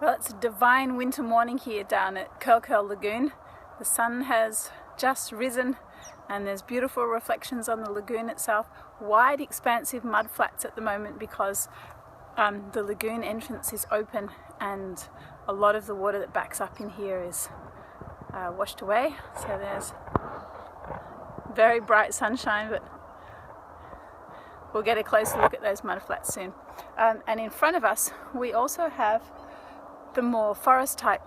Well, it's a divine winter morning here down at Curl Lagoon. The sun has just risen and there's beautiful reflections on the lagoon itself. Wide, expansive mud flats at the moment because the lagoon entrance is open and a lot of the water that backs up in here is washed away. So there's very bright sunshine, but we'll get a closer look at those mud flats soon. And in front of us we also have the more forest type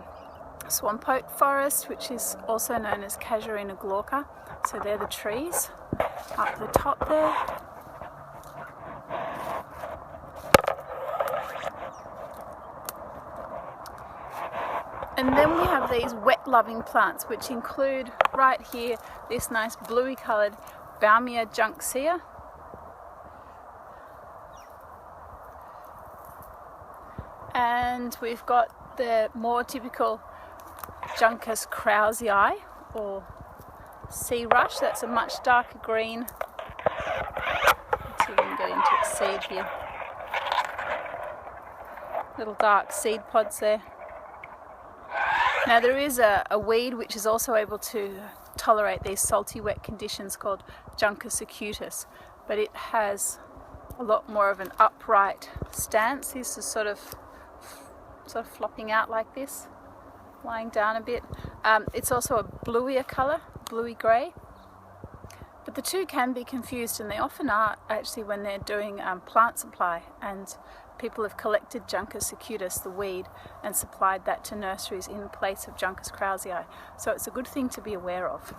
swamp oak forest, which is also known as Casuarina glauca. So they're the trees up the top there. And then we have these wet loving plants, which include right here this nice bluey coloured Baumia juncaea. And we've got the more typical Juncus kraussei or sea rush. That's a much darker green. Let's see if we can get into its seed here. Little dark seed pods there. Now there is a weed which is also able to tolerate these salty wet conditions called Juncus acutus, but it has a lot more of an upright stance. This is sort of flopping out like this, lying down a bit. It's also a bluier colour, bluey grey, but the two can be confused, and they often are actually when they're doing plant supply, and people have collected Juncus acutus, the weed, and supplied that to nurseries in place of Juncus kraussei. So it's a good thing to be aware of.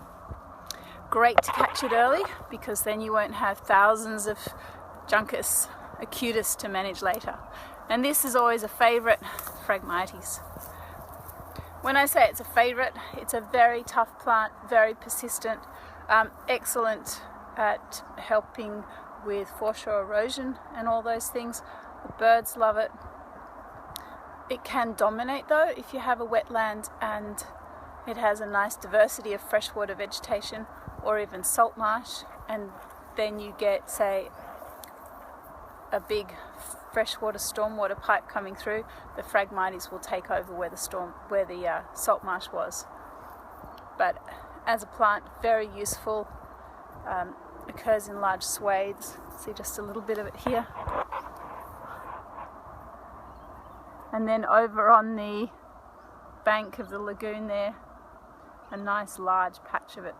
Great to catch it early because then you won't have thousands of Juncus acutus to manage later. And this is always a favourite, Phragmites. When I say it's a favourite, it's a very tough plant, very persistent, excellent at helping with foreshore erosion and all those things. The birds love it. It can dominate though if you have a wetland and it has a nice diversity of freshwater vegetation or even salt marsh, and then you get, say, a big freshwater stormwater pipe coming through, the Phragmites will take over where the salt marsh was. But as a plant, very useful, occurs in large swathes. See just a little bit of it here. And then over on the bank of the lagoon there, a nice large patch of it.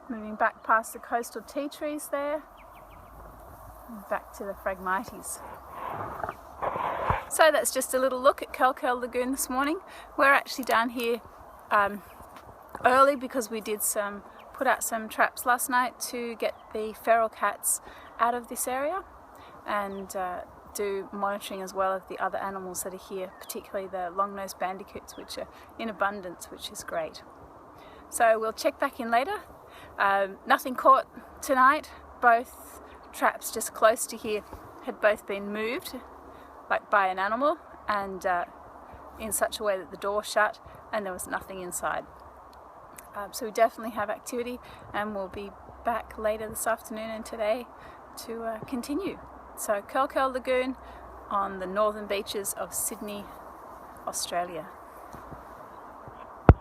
Moving back past the coastal tea trees there, and back to the Phragmites. So that's just a little look at Curl Lagoon this morning. We're actually down here early because we did put out some traps last night to get the feral cats out of this area, and do monitoring as well of the other animals that are here, particularly the long-nosed bandicoots, which are in abundance, which is great. So we'll check back in later. Nothing caught tonight. Both traps just close to here had both been moved, like by an animal, and in such a way that the door shut and there was nothing inside. So we definitely have activity, and we'll be back later this afternoon and today to continue. So Curl Lagoon on the northern beaches of Sydney, Australia.